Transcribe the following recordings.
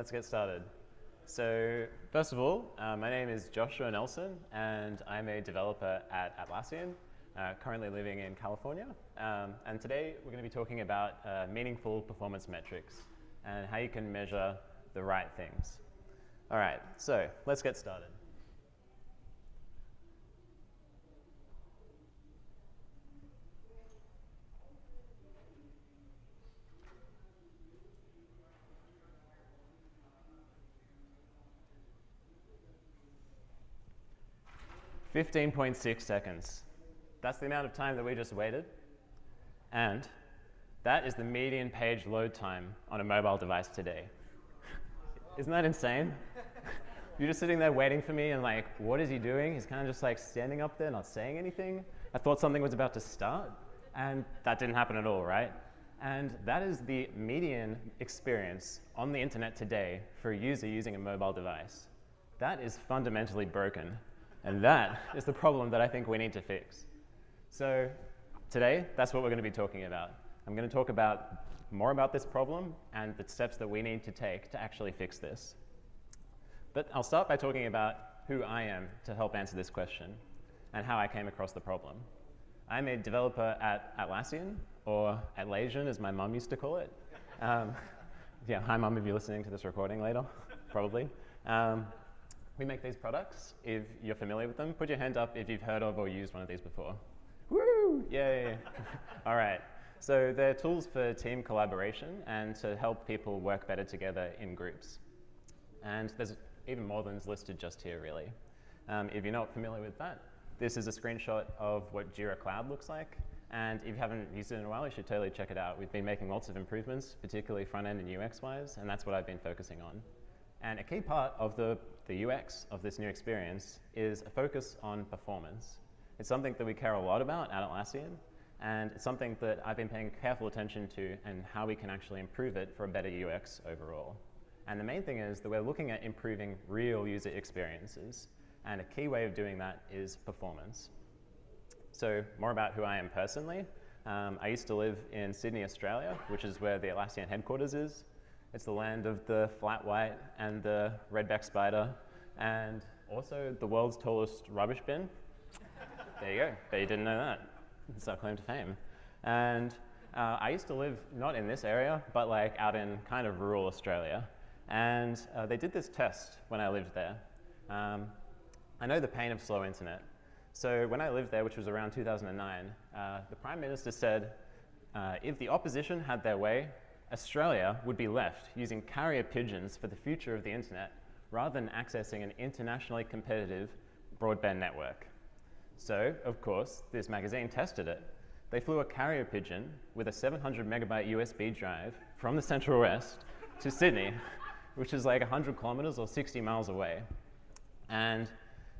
let's get started. So first of all, my name is Joshua Nelson, and I'm a developer at Atlassian, currently living in California. And today we're going to be talking about meaningful performance metrics and how you can measure the right things. All right, so let's get started. .6 seconds. That's the amount of time that we just waited. And that is the median page load time on a mobile device today. Isn't that insane? You're just sitting there waiting for me and like, what is he doing? He's kind of just like standing up there, not saying anything. I thought something was about to start, and that didn't happen at all, right? And that is the median experience on the internet today for a user using a mobile device. That is fundamentally broken. And that is the problem that I think we need to fix. So today, that's what we're going to be talking about. I'm going to talk more about this problem and the steps that we need to take to actually fix this. But I'll start by talking about who I am to help answer this question and how I came across the problem. I'm a developer at Atlassian, or Atlassian as my mum used to call it. Yeah, hi mum if you're listening to this recording later, probably. We make these products. If you're familiar with them, put your hand up if you've heard of or used one of these before. Woo! Yay! All right. So they're tools for team collaboration and to help people work better together in groups. And there's even more than is listed just here, really. If you're not familiar with that, this is a screenshot of what Jira Cloud looks like. And if you haven't used it in a while, you should totally check it out. We've been making lots of improvements, particularly front-end and UX-wise, and that's what I've been focusing on. And a key part of the UX of this new experience is a focus on performance. It's something that we care a lot about at Atlassian, and it's something that I've been paying careful attention to and how we can actually improve it for a better UX overall. And the main thing is that we're looking at improving real user experiences, and a key way of doing that is performance. So more about who I am personally. I used to live in Sydney, Australia, which is where the Atlassian headquarters is. It's the land of the flat white and the redback spider, and also the world's tallest rubbish bin. There you go, bet you didn't know that. It's our claim to fame. And I used to live not in this area, but like out in kind of rural Australia. And they did this test when I lived there. I know the pain of slow internet. So when I lived there, which was around 2009, the Prime Minister said, if the opposition had their way, Australia would be left using carrier pigeons for the future of the internet rather than accessing an internationally competitive broadband network. So, of course, this magazine tested it. They flew a carrier pigeon with a 700 megabyte USB drive from the Central West to Sydney, which is like 100 kilometers or 60 miles away. And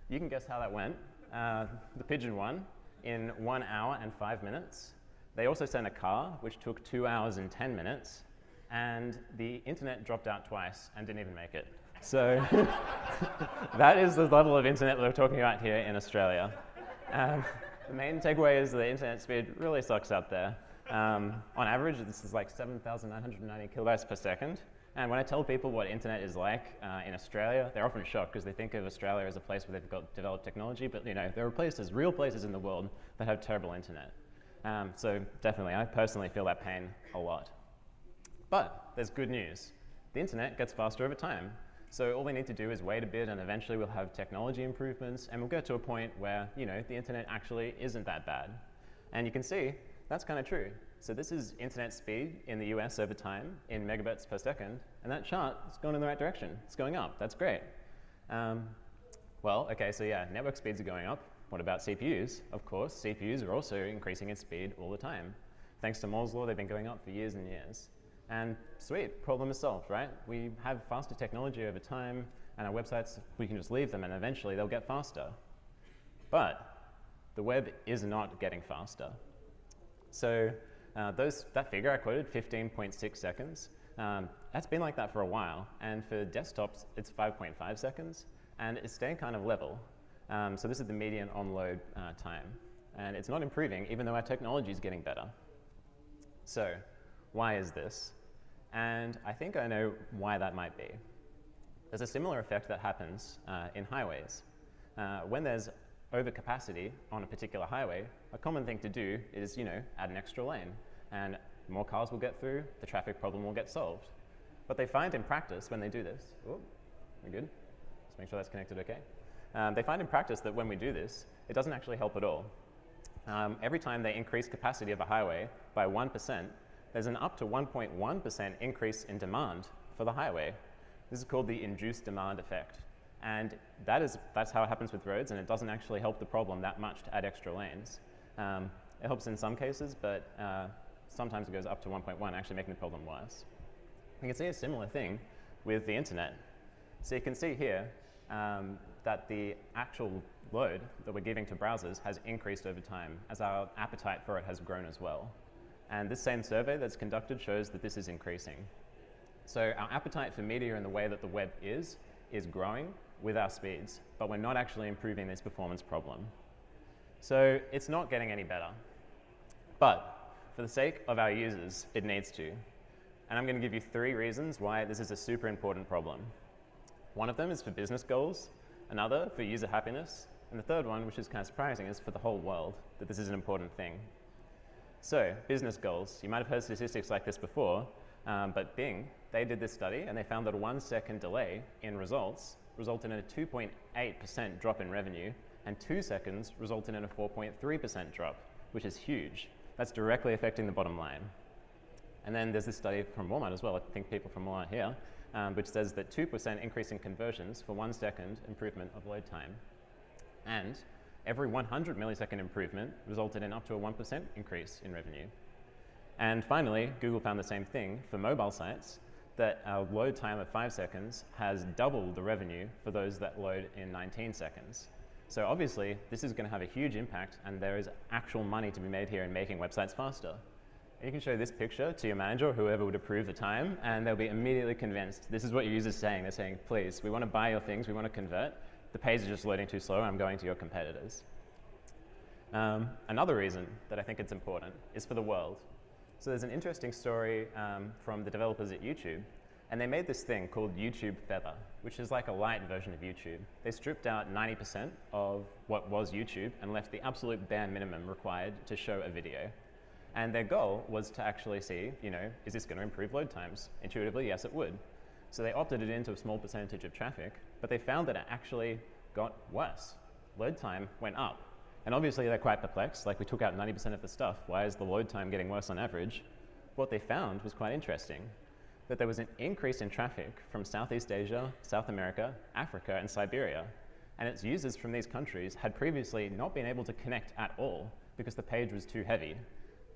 you can guess how that went. The pigeon won in 1 hour and 5 minutes. They also sent a car, which took 2 hours and 10 minutes, and the internet dropped out twice and didn't even make it. So that is the level of internet that we're talking about here in Australia. The main takeaway is the internet speed really sucks out there. On average, this is like 7,990 kilobytes per second. And when I tell people what internet is like in Australia, they're often shocked because they think of Australia as a place where they've got developed technology, but you know, there are places, real places in the world that have terrible internet. So definitely, I personally feel that pain a lot. But there's good news. The internet gets faster over time. So all we need to do is wait a bit, and eventually we'll have technology improvements, and we'll get to a point where, you know, the internet actually isn't that bad. And you can see that's kind of true. So this is internet speed in the US over time in megabits per second, and that chart is going in the right direction. It's going up. That's great. Well, okay, so yeah, network speeds are going up. What about CPUs? Of course, CPUs are also increasing in speed all the time. Thanks to Moore's law, they've been going up for years and years. And sweet, problem is solved, right? We have faster technology over time, and our websites, we can just leave them, and eventually they'll get faster. But the web is not getting faster. So that figure I quoted, 15.6 seconds, that's been like that for a while. And for desktops, it's 5.5 seconds, and it's staying kind of level. So this is the median on-load time. And it's not improving, even though our technology is getting better. So why is this? And I think I know why that might be. There's a similar effect that happens in highways. When there's overcapacity on a particular highway, a common thing to do is, add an extra lane, and more cars will get through, the traffic problem will get solved. But they find in practice when they do this, we're good, just make sure that's connected okay. They find in practice that when we do this, it doesn't actually help at all. Every time they increase capacity of a highway by 1%, there's an up to 1.1% increase in demand for the highway. This is called the induced demand effect. And that's how it happens with roads, and it doesn't actually help the problem that much to add extra lanes. It helps in some cases, but sometimes it goes up to 1.1, actually making the problem worse. You can see a similar thing with the internet. So you can see here that the actual load that we're giving to browsers has increased over time as our appetite for it has grown as well. And this same survey that's conducted shows that this is increasing. So our appetite for media and the way that the web is growing with our speeds, but we're not actually improving this performance problem. So it's not getting any better. But for the sake of our users, it needs to. And I'm going to give you 3 reasons why this is a super important problem. One of them is for business goals, another for user happiness, and the third one, which is kind of surprising, is for the whole world, that this is an important thing. So, business goals. You might have heard statistics like this before, but Bing, they did this study and they found that a 1-second delay in results resulted in a 2.8% drop in revenue, and 2 seconds resulted in a 4.3% drop, which is huge. That's directly affecting the bottom line. And then there's this study from Walmart as well, I think people from Walmart here, which says that 2% increase in conversions for 1 second improvement of load time. And every 100 millisecond improvement resulted in up to a 1% increase in revenue. And finally, Google found the same thing for mobile sites, that our load time of 5 seconds has doubled the revenue for those that load in 19 seconds. So obviously, this is going to have a huge impact, and there is actual money to be made here in making websites faster. And you can show this picture to your manager or whoever would approve the time, and they'll be immediately convinced. This is what your users are saying. They're saying, please, we want to buy your things, we want to convert. The page is just loading too slow, I'm going to your competitors. Another reason that I think it's important is for the world. So there's an interesting story from the developers at YouTube, and they made this thing called YouTube Feather, which is like a light version of YouTube. They stripped out 90% of what was YouTube and left the absolute bare minimum required to show a video. And their goal was to actually see, is this going to improve load times? Intuitively, yes, it would. So they opted it into a small percentage of traffic, but they found that it actually got worse. Load time went up. And obviously they're quite perplexed, like we took out 90% of the stuff, why is the load time getting worse on average? What they found was quite interesting, that there was an increase in traffic from Southeast Asia, South America, Africa, and Siberia. And its users from these countries had previously not been able to connect at all because the page was too heavy.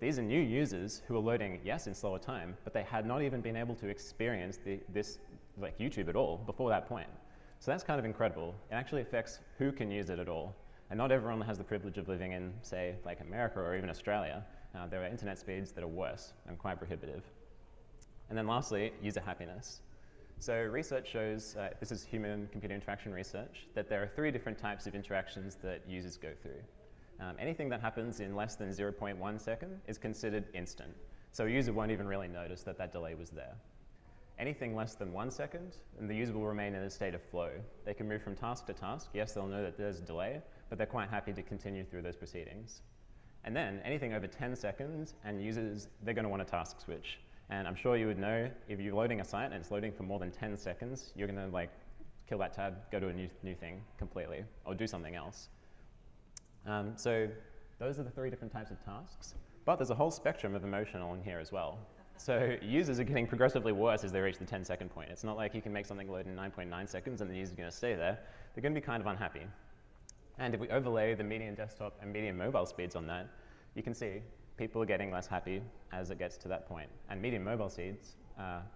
These are new users who are loading, yes, in slower time, but they had not even been able to experience this YouTube at all before that point. So that's kind of incredible. It actually affects who can use it at all. And not everyone has the privilege of living in, say, like America or even Australia. There are internet speeds that are worse and quite prohibitive. And then lastly, user happiness. So research shows, this is human-computer interaction research, that there are 3 different types of interactions that users go through. Anything that happens in less than 0.1 second is considered instant. So a user won't even really notice that that delay was there. Anything less than 1 second, and the user will remain in a state of flow. They can move from task to task. Yes, they'll know that there's a delay, but they're quite happy to continue through those proceedings. And then anything over 10 seconds, and users, they're going to want a task switch. And I'm sure you would know, if you're loading a site and it's loading for more than 10 seconds, you're going to kill that tab, go to a new thing completely, or do something else. So those are the 3 different types of tasks. But there's a whole spectrum of emotional in here as well. So users are getting progressively worse as they reach the 10-second point. It's not like you can make something load in 9.9 seconds and the user's going to stay there. They're going to be kind of unhappy. And if we overlay the median desktop and median mobile speeds on that, you can see people are getting less happy as it gets to that point. And median mobile speeds,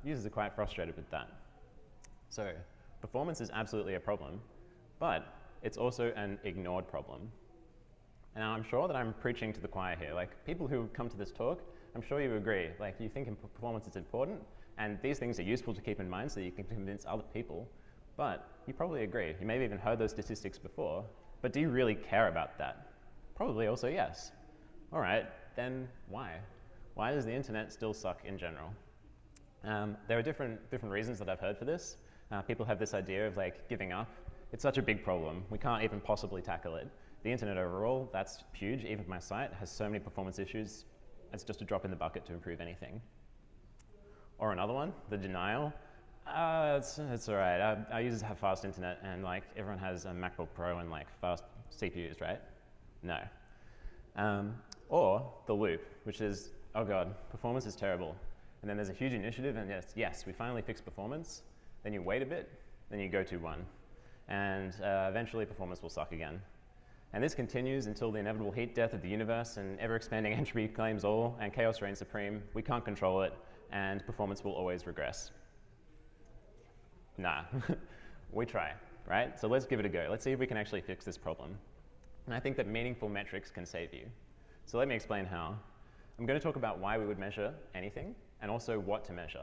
users are quite frustrated with that. So performance is absolutely a problem, but it's also an ignored problem. And I'm sure that I'm preaching to the choir here. People who come to this talk, I'm sure you agree. You think performance is important, and these things are useful to keep in mind so that you can convince other people, but you probably agree. You may have even heard those statistics before, but do you really care about that? Probably also yes. All right, then why? Why does the internet still suck in general? There are different reasons that I've heard for this. People have this idea of like giving up. It's such a big problem. We can't even possibly tackle it. The internet overall, that's huge. Even my site has so many performance issues. It's just a drop in the bucket to improve anything. Or another one, the denial. It's all right. Our users have fast internet, and like everyone has a MacBook Pro and like fast CPUs, right? No. Or the loop, which is, oh god, performance is terrible. And then there's a huge initiative, and yes, we finally fix performance. Then you wait a bit, then you go to one. And eventually performance will suck again. And this continues until the inevitable heat death of the universe and ever-expanding entropy claims all, and chaos reigns supreme. We can't control it, and performance will always regress. Nah, we try, right? So let's give it a go. Let's see if we can actually fix this problem. And I think that meaningful metrics can save you. So let me explain how. I'm going to talk about why we would measure anything, and also what to measure.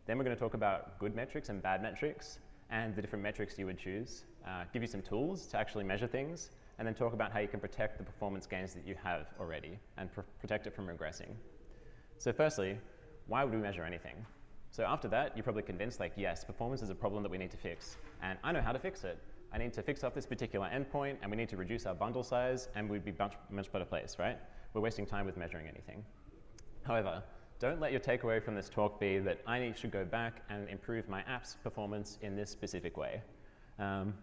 Then we're going to talk about good metrics and bad metrics, and the different metrics you would choose, give you some tools to actually measure things, and then talk about how you can protect the performance gains that you have already and protect it from regressing. So firstly, why would we measure anything? So after that, you're probably convinced, like, yes, performance is a problem that we need to fix, and I know how to fix it. I need to fix up this particular endpoint, and we need to reduce our bundle size, and we'd be much better place, right? We're wasting time with measuring anything. However, don't let your takeaway from this talk be that I should go back and improve my app's performance in this specific way.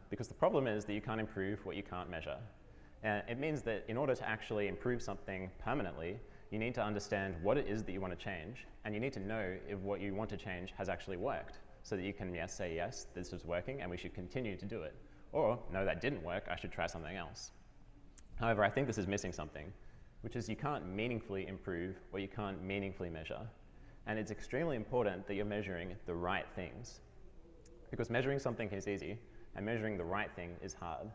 Because the problem is that you can't improve what you can't measure. It means that in order to actually improve something permanently, you need to understand what it is that you want to change, and you need to know if what you want to change has actually worked, so that you can say, yes, this is working, and we should continue to do it. Or, no, that didn't work, I should try something else. However, I think this is missing something, which is you can't meaningfully improve what you can't meaningfully measure. And it's extremely important that you're measuring the right things. Because measuring something is easy, and measuring the right thing is hard.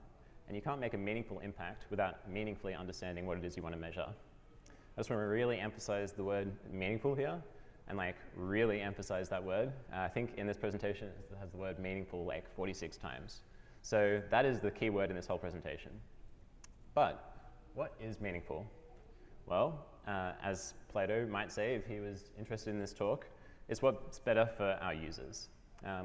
And you can't make a meaningful impact without meaningfully understanding what it is you want to measure. I just want to really emphasize the word meaningful here, and like really emphasize that word. I think in this presentation it has the word meaningful like 46 times. So that is the key word in this whole presentation. But what is meaningful? Well, as Plato might say if he was interested in this talk, it's what's better for our users.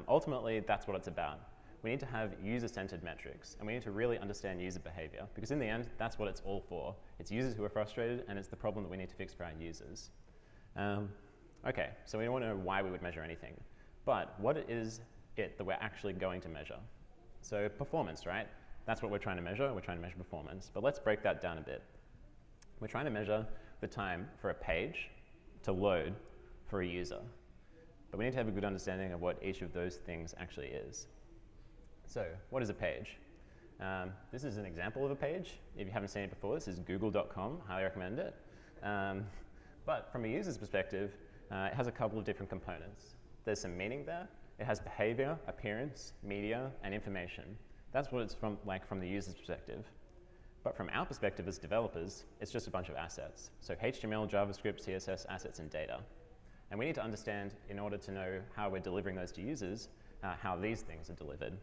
Ultimately, that's what it's about. We need to have user-centered metrics, and we need to really understand user behavior, because in the end, that's what it's all for. It's users who are frustrated, and it's the problem that we need to fix for our users. Okay, so we don't want to know why we would measure anything, but what is it that we're actually going to measure? So performance, right? That's what we're trying to measure. We're trying to measure performance, but let's break that down a bit. We're trying to measure the time for a page to load for a user, but we need to have a good understanding of what each of those things actually is. So, what is a page? This is an example of a page. If you haven't seen it before, this is google.com. Highly recommend it. But from a user's perspective, it has a couple of different components. There's some meaning there. It has behavior, appearance, media, and information. That's what it's from the user's perspective. But from our perspective as developers, it's just a bunch of assets. So HTML, JavaScript, CSS, assets, and data. And we need to understand, in order to know how we're delivering those to users, how these things are delivered.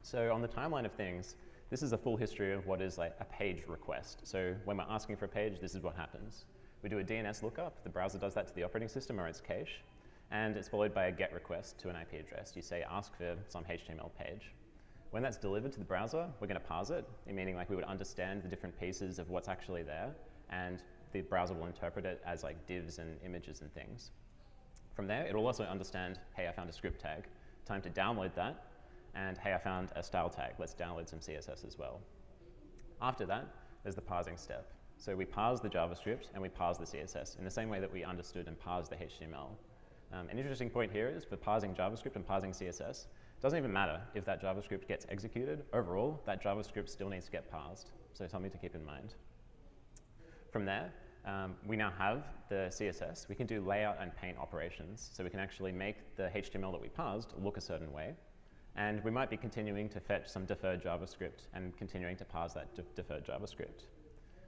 So on the timeline of things, this is a full history of what is like a page request. So when we're asking for a page, this is what happens. We do a DNS lookup. The browser does that to the operating system or its cache. And it's followed by a GET request to an IP address. You say ask for some HTML page. When that's delivered to the browser, we're going to parse it, meaning like we would understand the different pieces of what's actually there, and the browser will interpret it as like divs and images and things. From there, it'll also understand, hey, I found a script tag. Time to download that. And hey, I found a style tag. Let's download some CSS as well. After that, there's the parsing step. So we parse the JavaScript and we parse the CSS in the same way that we understood and parsed the HTML. An interesting point here is for parsing JavaScript and parsing CSS, it doesn't even matter if that JavaScript gets executed. Overall, that JavaScript still needs to get parsed. So something to keep in mind. From there, we now have the CSS. We can do layout and paint operations. So we can actually make the HTML that we parsed look a certain way. And we might be continuing to fetch some deferred JavaScript and continuing to parse that deferred JavaScript.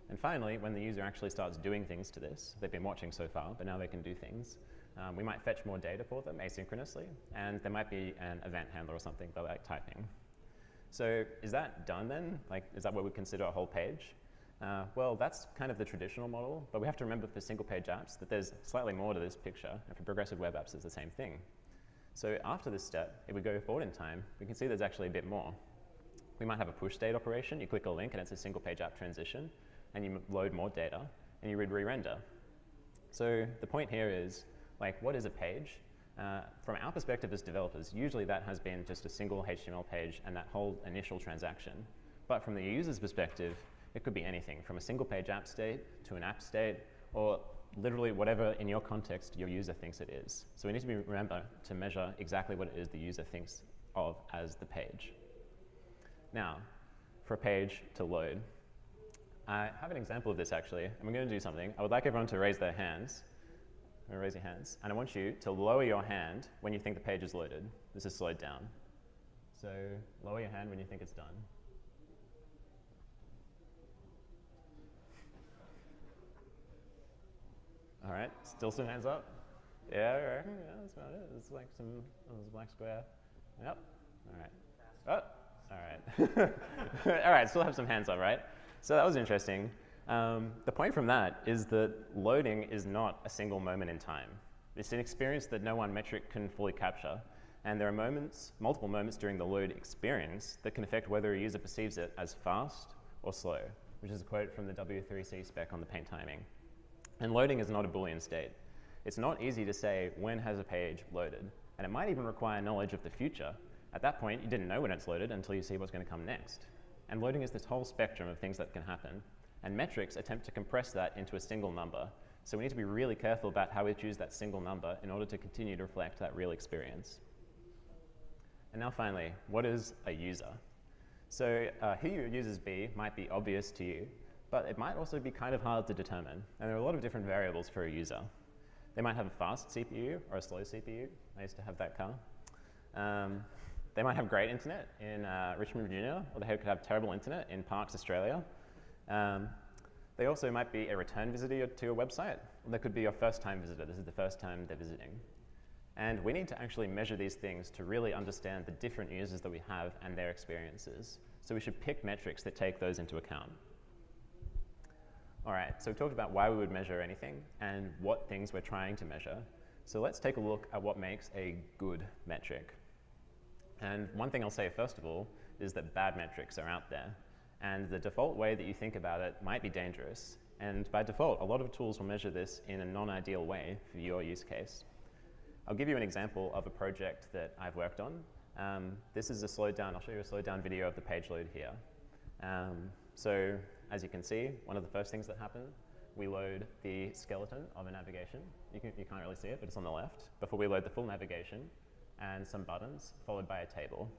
And finally, when the user actually starts doing things to this, they've been watching so far, but now they can do things, we might fetch more data for them asynchronously, and there might be an event handler or something they like typing. So is that done then? Like, is that what we consider a whole page? Well, that's kind of the traditional model, but we have to remember for single page apps that there's slightly more to this picture, and for progressive web apps it's the same thing. So after this step, if we go forward in time, we can see there's actually a bit more. We might have a push state operation. You click a link and it's a single page app transition, and you load more data, and you re-render. So the point here is, like, what is a page? From our perspective as developers, usually that has been just a single HTML page and that whole initial transaction. But from the user's perspective, it could be anything from a single page app state to an app state, or literally whatever in your context your user thinks it is. So we need to remember to measure exactly what it is the user thinks of as the page. Now, for a page to load, I have an example of this actually, and we're going to do something. I would like everyone to raise their hands. Raise your hands, and I want you to lower your hand when you think the page is loaded. This is slowed down. So lower your hand when you think it's done. All right, still some hands up. Yeah, I reckon, yeah, that's about it. It's like some black square. Yep. All right. Oh, all right. All right, still have some hands up, right? So that was interesting. The point from that is that loading is not a single moment in time. It's an experience that no one metric can fully capture. And there are moments, multiple moments during the load experience that can affect whether a user perceives it as fast or slow, which is a quote from the W3C spec on the paint timing. And loading is not a Boolean state. It's not easy to say when has a page loaded. And it might even require knowledge of the future. At that point, you didn't know when it's loaded until you see what's going to come next. And loading is this whole spectrum of things that can happen. And metrics attempt to compress that into a single number. So we need to be really careful about how we choose that single number in order to continue to reflect that real experience. And now finally, what is a user? So who your users be might be obvious to you, but it might also be kind of hard to determine. And there are a lot of different variables for a user. They might have a fast CPU or a slow CPU. I used to have that car. They might have great internet in Richmond, Virginia, or they could have terrible internet in Parkes, Australia. They also might be a return visitor to your website, or they could be your first-time visitor. This is the first time they're visiting. And we need to actually measure these things to really understand the different users that we have and their experiences. So we should pick metrics that take those into account. All right, so we've talked about why we would measure anything and what things we're trying to measure. So let's take a look at what makes a good metric. And one thing I'll say first of all is that bad metrics are out there. And the default way that you think about it might be dangerous. And by default, a lot of tools will measure this in a non-ideal way for your use case. I'll give you an example of a project that I've worked on. This is a slowed down, I'll show you a slowed down video of the page load here. So as you can see, one of the first things that happen, we load the skeleton of a navigation. You can't really see it, but it's on the left, before we load the full navigation and some buttons, followed by a table.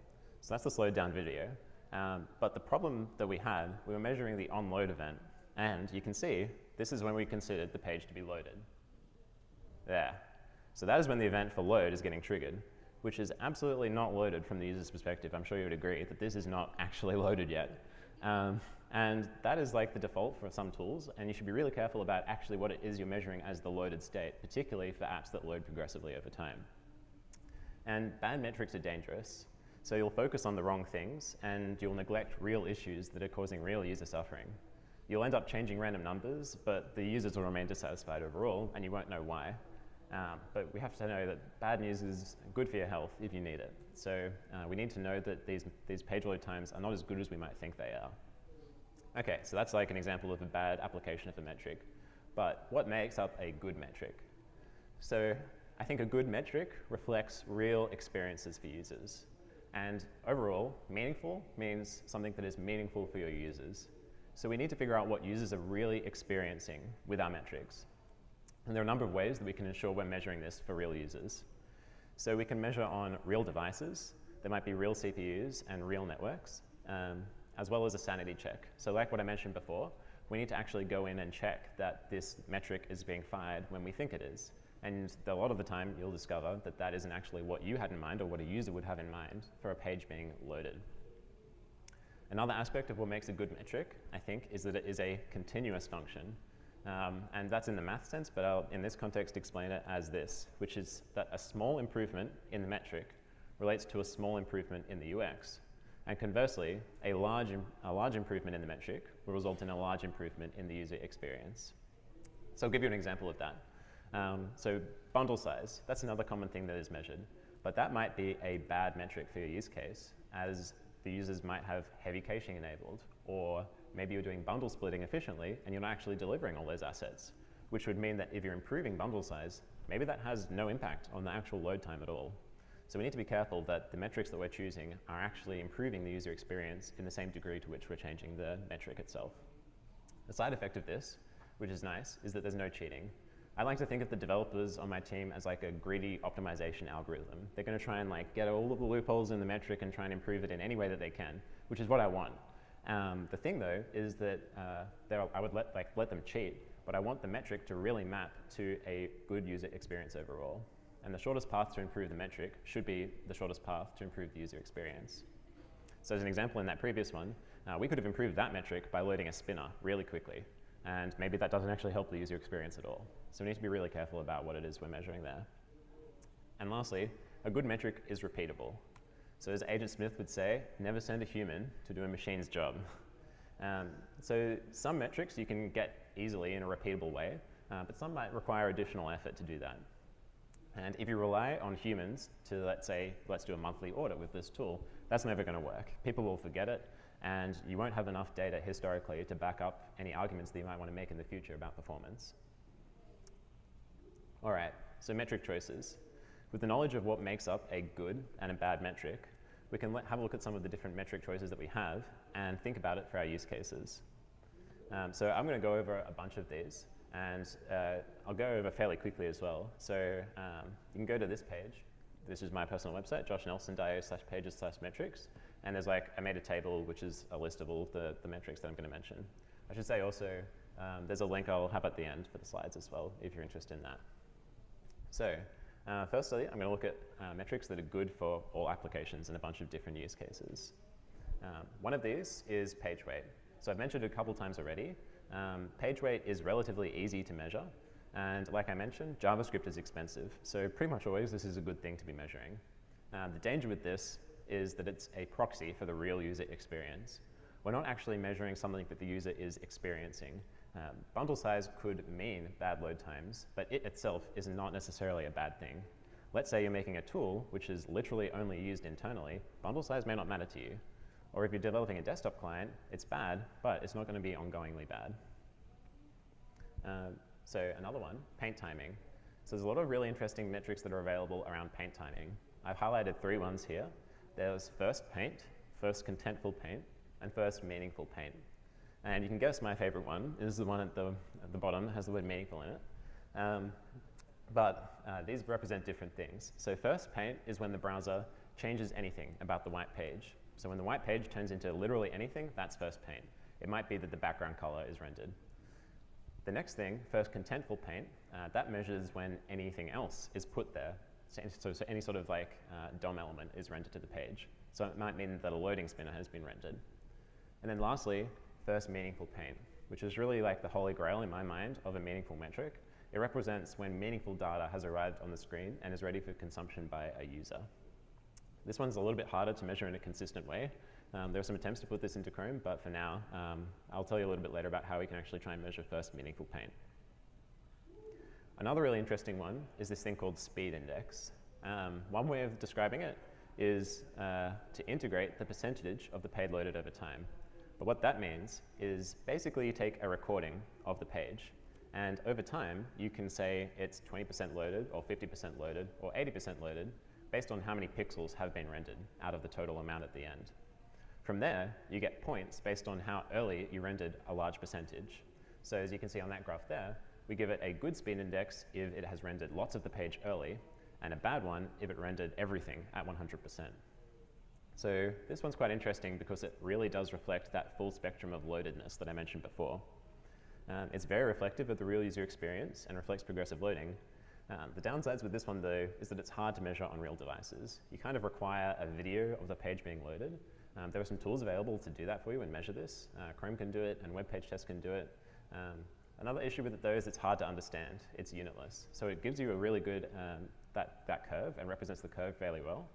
So that's the slowed down video. But the problem that we had, we were measuring the onload event, and you can see this is when we considered the page to be loaded. There. So that is when the event for load is getting triggered, which is absolutely not loaded from the user's perspective. I'm sure you would agree that this is not actually loaded yet. And that is like the default for some tools, and you should be really careful about actually what it is you're measuring as the loaded state, particularly for apps that load progressively over time. And bad metrics are dangerous. So you'll focus on the wrong things, and you'll neglect real issues that are causing real user suffering. You'll end up changing random numbers, but the users will remain dissatisfied overall, and you won't know why. But we have to know that bad news is good for your health if you need it. So we need to know that these page load times are not as good as we might think they are. Okay, so that's like an example of a bad application of a metric. But what makes up a good metric? So I think a good metric reflects real experiences for users. And overall, meaningful means something that is meaningful for your users. So we need to figure out what users are really experiencing with our metrics. And there are a number of ways that we can ensure we're measuring this for real users. So we can measure on real devices. There might be real CPUs and real networks, as well as a sanity check. So like what I mentioned before, we need to actually go in and check that this metric is being fired when we think it is. And a lot of the time, you'll discover that that isn't actually what you had in mind or what a user would have in mind for a page being loaded. Another aspect of what makes a good metric, I think, is that it is a continuous function. And that's in the math sense, but I'll, in this context, explain it as this, which is that a small improvement in the metric relates to a small improvement in the UX. And conversely, a large improvement in the metric will result in a large improvement in the user experience. So I'll give you an example of that. So bundle size, that's another common thing that is measured. But that might be a bad metric for your use case, as the users might have heavy caching enabled, or maybe you're doing bundle splitting efficiently and you're not actually delivering all those assets, which would mean that if you're improving bundle size, maybe that has no impact on the actual load time at all. So we need to be careful that the metrics that we're choosing are actually improving the user experience in the same degree to which we're changing the metric itself. The side effect of this, which is nice, is that there's no cheating. I like to think of the developers on my team as like a greedy optimization algorithm. They're going to try and get all of the loopholes in the metric and try and improve it in any way that they can, which is what I want. The thing though is that I would let them cheat, but I want the metric to really map to a good user experience overall. And the shortest path to improve the metric should be the shortest path to improve the user experience. So as an example in that previous one, we could have improved that metric by loading a spinner really quickly. And maybe that doesn't actually help the user experience at all. So we need to be really careful about what it is we're measuring there. And lastly, a good metric is repeatable. So as Agent Smith would say, never send a human to do a machine's job. So some metrics you can get easily in a repeatable way, but some might require additional effort to do that. And if you rely on humans to, let's do a monthly audit with this tool, that's never going to work. People will forget it, and you won't have enough data historically to back up any arguments that you might want to make in the future about performance. All right, so metric choices. With the knowledge of what makes up a good and a bad metric, we can have a look at some of the different metric choices that we have and think about it for our use cases. So I'm going to go over a bunch of these, and I'll go over fairly quickly as well. So you can go to this page. This is my personal website, joshnelson.io/pages/metrics. And there's I made a table which is a list of all the metrics that I'm going to mention. I should say also, there's a link I'll have at the end for the slides as well, if you're interested in that. So firstly, I'm going to look at metrics that are good for all applications in a bunch of different use cases. One of these is page weight. So I've mentioned it a couple times already. Page weight is relatively easy to measure. And like I mentioned, JavaScript is expensive. So pretty much always, this is a good thing to be measuring. The danger with this is that it's a proxy for the real user experience. We're not actually measuring something that the user is experiencing. Bundle size could mean bad load times, but it itself is not necessarily a bad thing. Let's say you're making a tool which is literally only used internally, bundle size may not matter to you. Or if you're developing a desktop client, it's bad, but it's not going to be ongoingly bad. So another one, paint timing. So there's a lot of really interesting metrics that are available around paint timing. I've highlighted 3 ones here. There's first paint, first contentful paint, and first meaningful paint. And you can guess my favorite one is the one at the bottom that has the word meaningful in it. But these represent different things. So first paint is when the browser changes anything about the white page. So when the white page turns into literally anything, that's first paint. It might be that the background color is rendered. The next thing, first contentful paint, that measures when anything else is put there. So any sort of DOM element is rendered to the page. So it might mean that a loading spinner has been rendered. And then lastly, first meaningful paint, which is really like the holy grail in my mind of a meaningful metric. It represents when meaningful data has arrived on the screen and is ready for consumption by a user. This one's a little bit harder to measure in a consistent way. There are some attempts to put this into Chrome, but for now, I'll tell you a little bit later about how we can actually try and measure first meaningful paint. Another really interesting one is this thing called speed index. One way of describing it is to integrate the percentage of the page loaded over time. But what that means is basically you take a recording of the page, and over time, you can say it's 20% loaded, or 50% loaded, or 80% loaded, based on how many pixels have been rendered out of the total amount at the end. From there, you get points based on how early you rendered a large percentage. So as you can see on that graph there, we give it a good speed index if it has rendered lots of the page early, and a bad one if it rendered everything at 100%. So this one's quite interesting because it really does reflect that full spectrum of loadedness that I mentioned before. It's very reflective of the real user experience and reflects progressive loading. The downsides with this one, though, is that it's hard to measure on real devices. You kind of require a video of the page being loaded. There are some tools available to do that for you and measure this. Chrome can do it, and Web Page Test can do it. Another issue with it, though, is it's hard to understand. It's unitless. So it gives you a really good, that curve and represents the curve fairly well.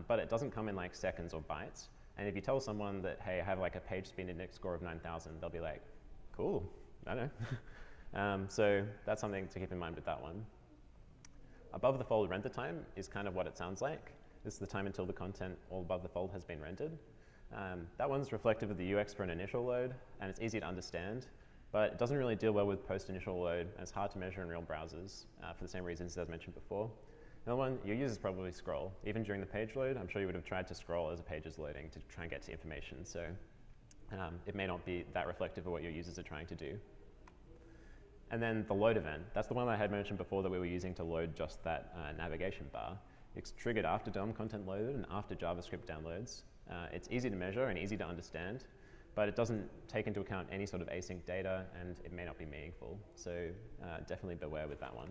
But it doesn't come in like seconds or bytes. And if you tell someone that, hey, I have like a page speed index score of 9,000, they'll be like, cool, I know. So that's something to keep in mind with that one. above the fold render time is kind of what it sounds like. This is the time until the content all above the fold has been rendered. That one's reflective of the UX for an initial load, and it's easy to understand, but it doesn't really deal well with post-initial load, and it's hard to measure in real browsers for the same reasons as mentioned before. Another one, your users probably scroll. Even during the page load, I'm sure you would have tried to scroll as a page is loading to try and get to information, so it may not be that reflective of what your users are trying to do. And then the load event, that's the one I had mentioned before that we were using to load just that navigation bar. It's triggered after DOM content loaded and after JavaScript downloads. It's easy to measure and easy to understand, but it doesn't take into account any sort of async data, and it may not be meaningful. So definitely beware with that one.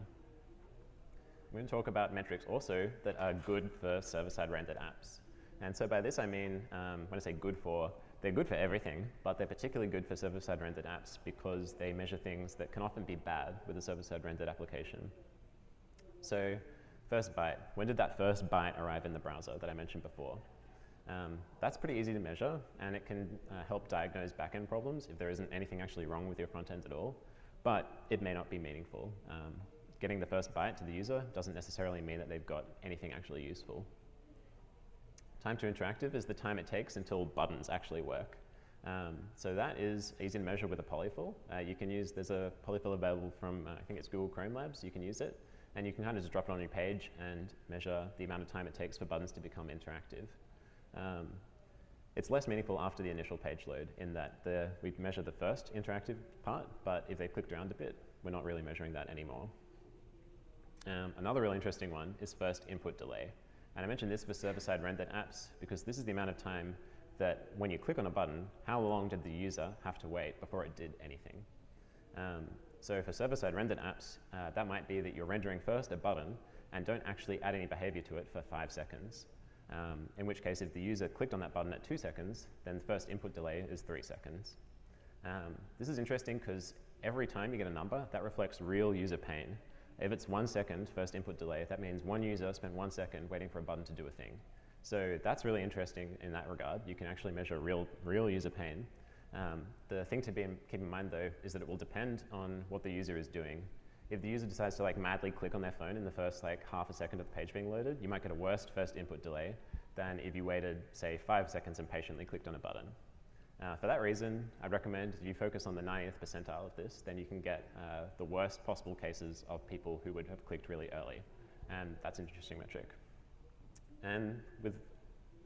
We're going to talk about metrics also that are good for server-side rendered apps. And so by this I mean, when I say good for, they're good for everything, but they're particularly good for server-side rendered apps because they measure things that can often be bad with a server-side rendered application. So first byte, when did that first byte arrive in the browser that I mentioned before? That's pretty easy to measure, and it can help diagnose backend problems if there isn't anything actually wrong with your front end at all, but it may not be meaningful. Getting the first byte to the user doesn't necessarily mean that they've got anything actually useful. Time to interactive is the time it takes until buttons actually work. So that is easy to measure with a polyfill. You can use, there's a polyfill available from, I think it's Google Chrome Labs, you can use it, and you can kind of just drop it on your page and measure the amount of time it takes for buttons to become interactive. It's less meaningful after the initial page load in that we measure the first interactive part, but if they clicked around a bit, we're not really measuring that anymore. Another really interesting one is first input delay. And I mentioned this for server-side rendered apps because this is the amount of time that when you click on a button, how long did the user have to wait before it did anything? So for server-side rendered apps, that might be that you're rendering first a button and don't actually add any behavior to it for 5 seconds. In which case, if the user clicked on that button at 2 seconds, then the first input delay is 3 seconds. This is interesting because every time you get a number, that reflects real user pain. If it's 1 second first input delay, that means one user spent 1 second waiting for a button to do a thing. So that's really interesting in that regard. You can actually measure real user pain. The thing to keep in mind though is that it will depend on what the user is doing. If the user decides to like madly click on their phone in the first like half a second of the page being loaded, you might get a worse first input delay than if you waited, say, 5 seconds and patiently clicked on a button. For that reason, I'd recommend you focus on the 90th percentile of this, then you can get the worst possible cases of people who would have clicked really early. And that's an interesting metric. And with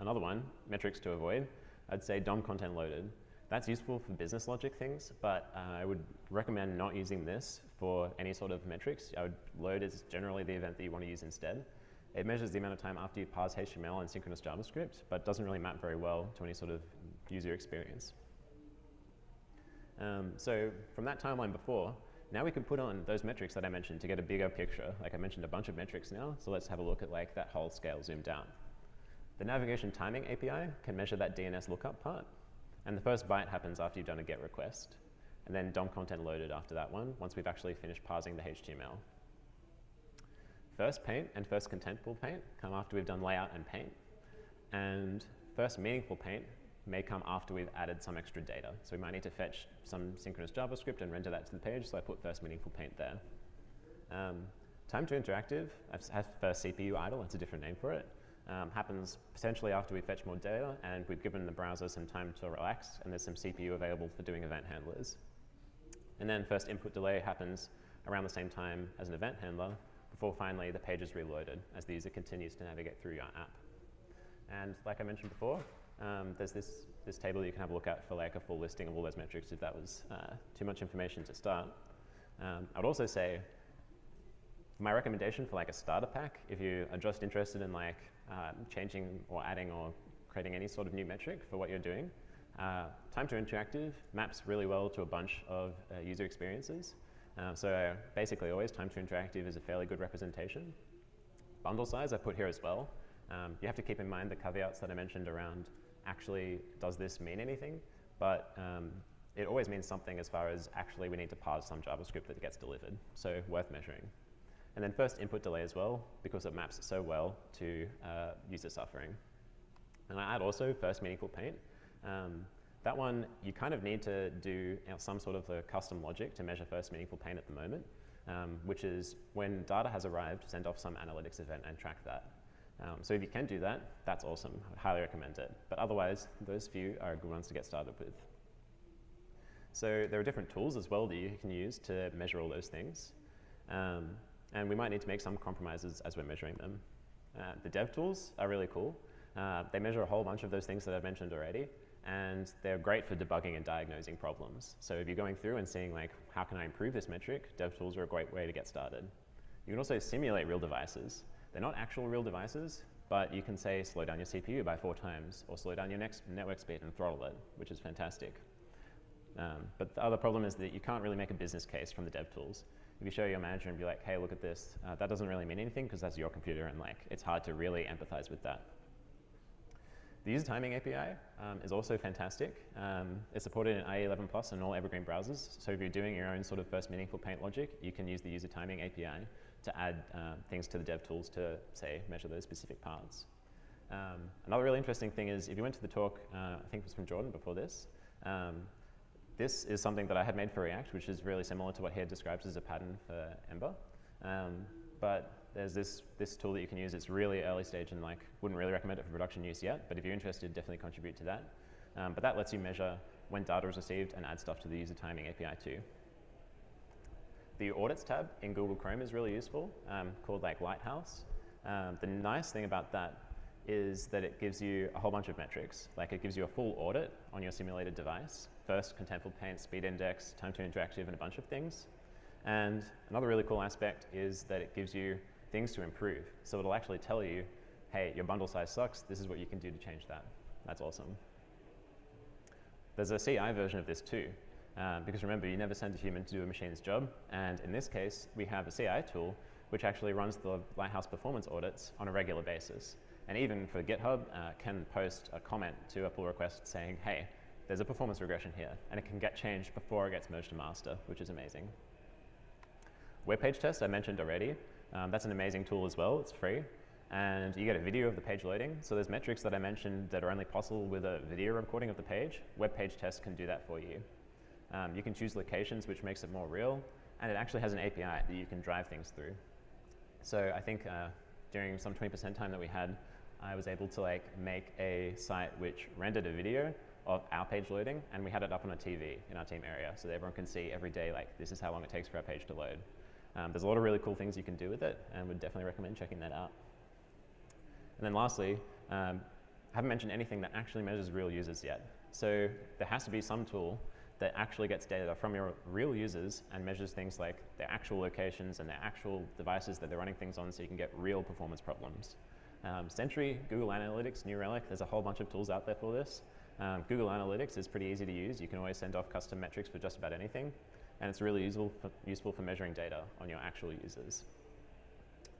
another one, metrics to avoid, I'd say DOM content loaded. That's useful for business logic things, but I would recommend not using this for any sort of metrics. Load is generally the event that you want to use instead. It measures the amount of time after you parse HTML and synchronous JavaScript, but doesn't really map very well to any sort of user experience. So from that timeline before, now we can put on those metrics that I mentioned to get a bigger picture. Like I mentioned a bunch of metrics now, so let's have a look at like that whole scale zoomed out. The navigation timing API can measure that DNS lookup part, and the first byte happens after you've done a GET request, and then DOM content loaded after that one, once we've actually finished parsing the HTML. First paint and first contentful paint come after we've done layout and paint, and first meaningful paint may come after we've added some extra data. So we might need to fetch some synchronous JavaScript and render that to the page, so I put first meaningful paint there. Time to interactive, I've had first CPU idle, that's a different name for it. Happens potentially after we fetch more data and we've given the browser some time to relax and there's some CPU available for doing event handlers. And then first input delay happens around the same time as an event handler before finally the page is reloaded as the user continues to navigate through your app. And like I mentioned before, there's this table you can have a look at for like a full listing of all those metrics if that was too much information to start. I'd also say my recommendation for like a starter pack, if you are just interested in like changing or adding or creating any sort of new metric for what you're doing, time to interactive maps really well to a bunch of user experiences. So basically always time to interactive is a fairly good representation. Bundle size I put here as well. You have to keep in mind the caveats that I mentioned around actually does this mean anything, but it always means something as far as actually we need to parse some JavaScript that gets delivered, so worth measuring. And then first input delay as well, because it maps so well to user suffering. And I add also first meaningful paint. That one, you kind of need to do some sort of a custom logic to measure first meaningful paint at the moment. which is when data has arrived, send off some analytics event and track that. So if you can do that, that's awesome. I highly recommend it. But otherwise, those few are good ones to get started with. So there are different tools as well that you can use to measure all those things. And we might need to make some compromises as we're measuring them. The dev tools are really cool. They measure a whole bunch of those things that I've mentioned already, and they're great for debugging and diagnosing problems. So if you're going through and seeing, like, how can I improve this metric, dev tools are a great way to get started. You can also simulate real devices. They're not actual real devices, but you can say slow down your CPU by 4 times, or slow down your next network speed and throttle it, which is fantastic. But the other problem is that you can't really make a business case from the dev tools. If you show your manager and be like, hey, look at this, that doesn't really mean anything because that's your computer, and like it's hard to really empathize with that. The user timing API is also fantastic. It's supported in IE11+ and all evergreen browsers. So if you're doing your own sort of first meaningful paint logic, you can use the user timing API to add things to the dev tools to, say, measure those specific parts. Another really interesting thing is if you went to the talk, I think it was from Jordan before this, this is something that I had made for React, which is really similar to what he had described as a pattern for Ember. But there's this tool that you can use. It's really early stage and like wouldn't really recommend it for production use yet, but if you're interested, definitely contribute to that. But that lets you measure when data is received and add stuff to the user timing API too. The audits tab in Google Chrome is really useful, called like Lighthouse. The nice thing about that is that it gives you a whole bunch of metrics. Like it gives you a full audit on your simulated device. First, contentful paint, speed index, time to interactive, and a bunch of things. And another really cool aspect is that it gives you things to improve. So it'll actually tell you, hey, your bundle size sucks, this is what you can do to change that. That's awesome. There's a CI version of this too, because remember, you never send a human to do a machine's job. And in this case, we have a CI tool which actually runs the Lighthouse performance audits on a regular basis. And even for GitHub, can post a comment to a pull request saying, hey, there's a performance regression here, and it can get changed before it gets merged to master, which is amazing. Web page test I mentioned already. That's an amazing tool as well. It's free. And you get a video of the page loading. So there's metrics that I mentioned that are only possible with a video recording of the page. Web page test can do that for you. You can choose locations, which makes it more real. And it actually has an API that you can drive things through. So I think during some 20% time that we had, I was able to like make a site which rendered a video of our page loading, and we had it up on a TV in our team area so that everyone can see every day, like, this is how long it takes for our page to load. There's a lot of really cool things you can do with it, and would definitely recommend checking that out. And then lastly, I haven't mentioned anything that actually measures real users yet. So there has to be some tool that actually gets data from your real users and measures things like their actual locations and their actual devices that they're running things on so you can get real performance problems. Sentry, Google Analytics, New Relic, there's a whole bunch of tools out there for this. Google Analytics is pretty easy to use. You can always send off custom metrics for just about anything. And it's really useful for measuring data on your actual users.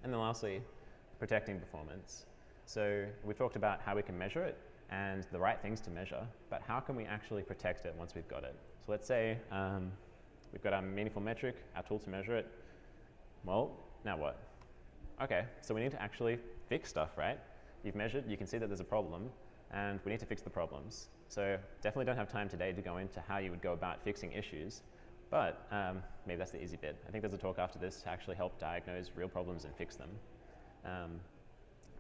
And then lastly, protecting performance. So we talked about how we can measure it and the right things to measure, but how can we actually protect it once we've got it? So let's say we've got our meaningful metric, our tool to measure it. Well, now what? Okay, so we need to actually fix stuff, right? You've measured, you can see that there's a problem, and we need to fix the problems. So definitely don't have time today to go into how you would go about fixing issues, but maybe that's the easy bit. I think there's a talk after this to actually help diagnose real problems and fix them.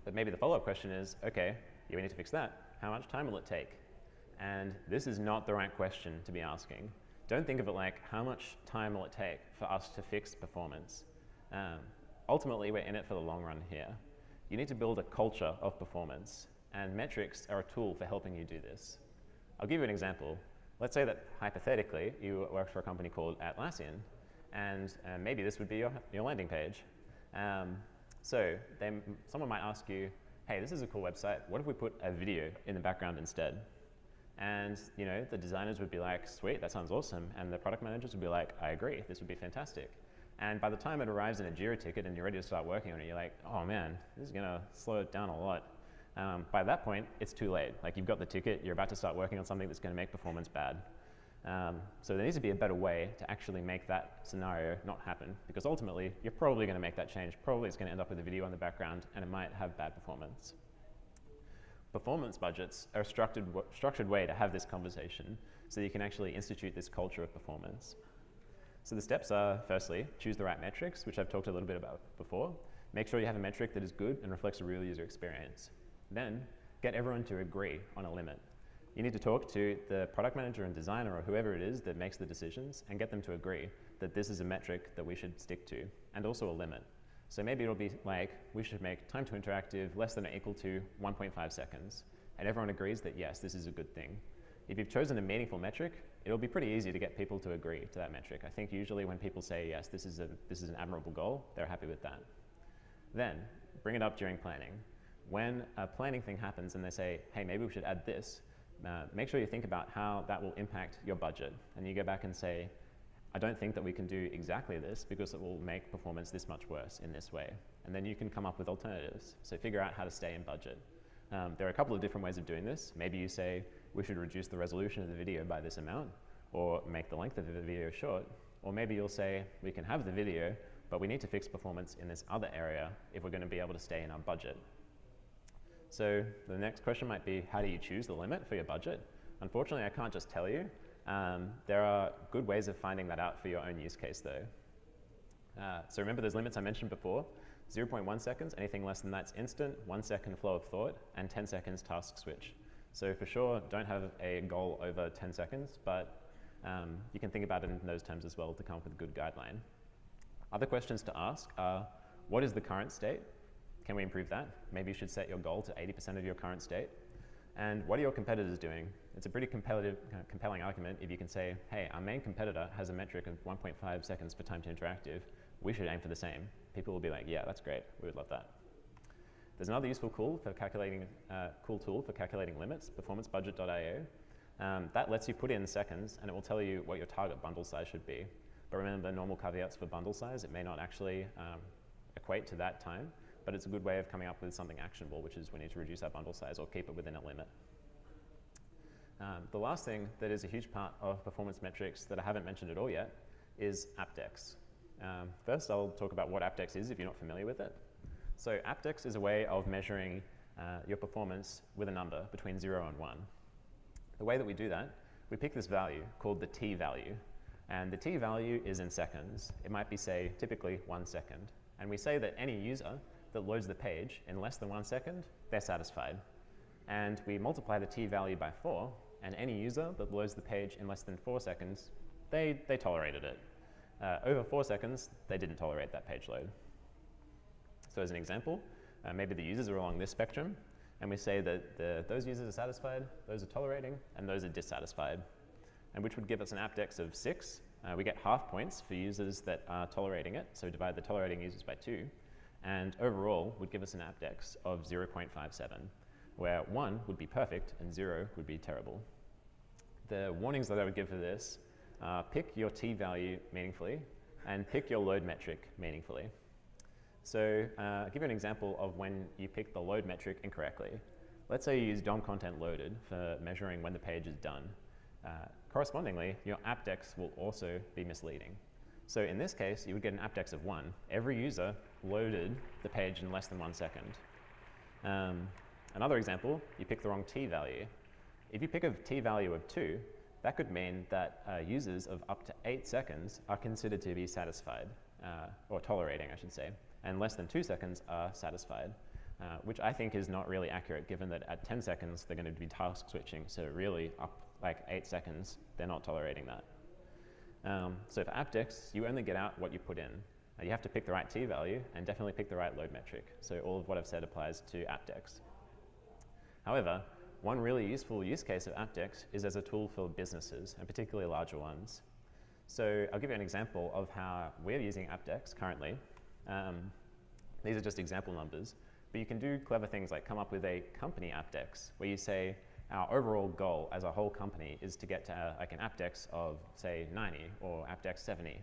But maybe the follow-up question is, okay, yeah, we need to fix that. How much time will it take? And this is not the right question to be asking. Don't think of it like, how much time will it take for us to fix performance? Ultimately, we're in it for the long run here. You need to build a culture of performance, and metrics are a tool for helping you do this. I'll give you an example. Let's say that, hypothetically, you work for a company called Atlassian, and maybe this would be your landing page. So someone might ask you, hey, this is a cool website. What if we put a video in the background instead? And you know, the designers would be like, sweet, that sounds awesome. And the product managers would be like, I agree, this would be fantastic. And by the time it arrives in a Jira ticket and you're ready to start working on it, you're like, oh man, this is gonna slow it down a lot. By that point, it's too late. Like, you've got the ticket, you're about to start working on something that's gonna make performance bad. So there needs to be a better way to actually make that scenario not happen, because ultimately, you're probably gonna make that change. Probably it's gonna end up with a video in the background, and it might have bad performance. Performance budgets are a structured way to have this conversation, so you can actually institute this culture of performance. So the steps are, firstly, choose the right metrics, which I've talked a little bit about before. Make sure you have a metric that is good and reflects a real user experience. Then, get everyone to agree on a limit. You need to talk to the product manager and designer or whoever it is that makes the decisions and get them to agree that this is a metric that we should stick to, and also a limit. So maybe it'll be like, we should make time to interactive less than or equal to 1.5 seconds. And everyone agrees that yes, this is a good thing. If you've chosen a meaningful metric, it'll be pretty easy to get people to agree to that metric. I think usually when people say, yes, this is an admirable goal, they're happy with that. Then, bring it up during planning. When a planning thing happens and they say, hey, maybe we should add this, make sure you think about how that will impact your budget. And you go back and say, I don't think that we can do exactly this because it will make performance this much worse in this way. And then you can come up with alternatives. So figure out how to stay in budget. There are a couple of different ways of doing this. Maybe you say, we should reduce the resolution of the video by this amount, or make the length of the video short. Or maybe you'll say, we can have the video, but we need to fix performance in this other area if we're going to be able to stay in our budget. So the next question might be, how do you choose the limit for your budget? Unfortunately, I can't just tell you. There are good ways of finding that out for your own use case though. So remember those limits I mentioned before? 0.1 seconds, anything less than that's instant, 1 second flow of thought, and 10 seconds task switch. So for sure, don't have a goal over 10 seconds, but you can think about it in those terms as well to come up with a good guideline. Other questions to ask are, what is the current state? Can we improve that? Maybe you should set your goal to 80% of your current state. And what are your competitors doing? It's a pretty compelling argument if you can say, hey, our main competitor has a metric of 1.5 seconds for time to interactive. We should aim for the same. People will be like, yeah, that's great. We would love that. There's another useful tool for calculating limits, performancebudget.io. That lets you put in seconds, and it will tell you what your target bundle size should be. But remember, normal caveats for bundle size, it may not actually equate to that time, but it's a good way of coming up with something actionable, which is we need to reduce our bundle size or keep it within a limit. The last thing that is a huge part of performance metrics that I haven't mentioned at all yet is APDEX. First, I'll talk about what APDEX is if you're not familiar with it. So APDEX is a way of measuring your performance with a number between 0 and 1. The way that we do that, we pick this value called the T value. And the T value is in seconds. It might be, say, typically 1 second. And we say that any user that loads the page in less than 1 second, they're satisfied. And we multiply the T value by 4, and any user that loads the page in less than 4 seconds, they tolerated it. Over 4 seconds, they didn't tolerate that page load. So as an example, maybe the users are along this spectrum, and we say that those users are satisfied, those are tolerating, and those are dissatisfied, and which would give us an APDEX of 6. We get half points for users that are tolerating it, so divide the tolerating users by 2, and overall would give us an APDEX of 0.57, where 1 would be perfect and 0 would be terrible. The warnings that I would give for this are pick your T value meaningfully and pick your load metric meaningfully. So I'll give you an example of when you pick the load metric incorrectly. Let's say you use DOM content loaded for measuring when the page is done. Correspondingly, your APDEX will also be misleading. So in this case, you would get an APDEX of 1. Every user loaded the page in less than 1 second. Another example, you pick the wrong T value. If you pick a T value of 2, that could mean that users of up to 8 seconds are considered to be satisfied, or tolerating, I should say, and less than 2 seconds are satisfied, which I think is not really accurate given that at 10 seconds they're going to be task switching, so really up like 8 seconds, they're not tolerating that. So for APDEX, you only get out what you put in. You have to pick the right T value and definitely pick the right load metric. So all of what I've said applies to APDEX. However, one really useful use case of APDEX is as a tool for businesses, and particularly larger ones. So I'll give you an example of how we're using APDEX currently. These are just example numbers, but you can do clever things like come up with a company APDEX, where you say, our overall goal as a whole company is to get to like an APDEX of, say, 90 or APDEX 70.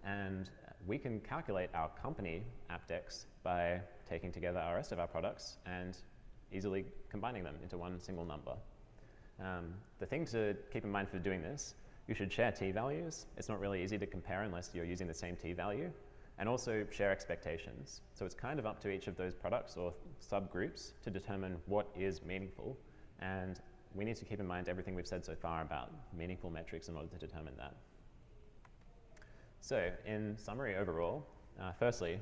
And we can calculate our company APDEX by taking together our rest of our products and easily combining them into one single number. The thing to keep in mind for doing this, you should share T values. It's not really easy to compare unless you're using the same T value. And also share expectations. So it's kind of up to each of those products or subgroups to determine what is meaningful. And we need to keep in mind everything we've said so far about meaningful metrics in order to determine that. So in summary overall, firstly,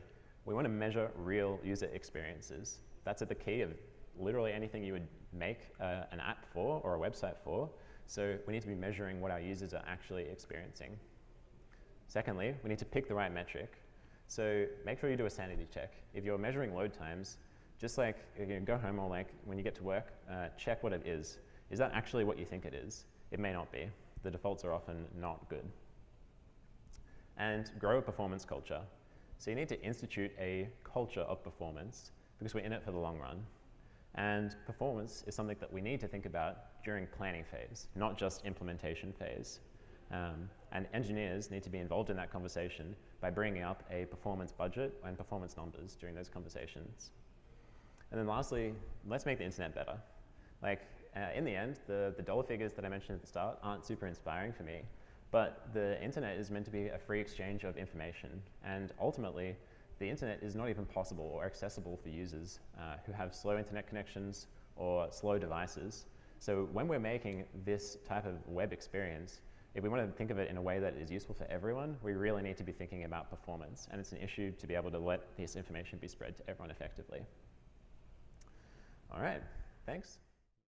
we want to measure real user experiences. That's at the key of literally anything you would make an app for or a website for. So we need to be measuring what our users are actually experiencing. Secondly, we need to pick the right metric. So make sure you do a sanity check. If you're measuring load times, just like you go home or like when you get to work, check what it is. Is that actually what you think it is? It may not be. The defaults are often not good. And grow a performance culture. So you need to institute a culture of performance because we're in it for the long run. And performance is something that we need to think about during planning phase, not just implementation phase. And engineers need to be involved in that conversation by bringing up a performance budget and performance numbers during those conversations. And then lastly, let's make the internet better. Like, in the end, the dollar figures that I mentioned at the start aren't super inspiring for me, but the internet is meant to be a free exchange of information, and ultimately, the internet is not even possible or accessible for users who have slow internet connections or slow devices. So when we're making this type of web experience, if we want to think of it in a way that is useful for everyone, we really need to be thinking about performance, and it's an issue to be able to let this information be spread to everyone effectively. All right, thanks.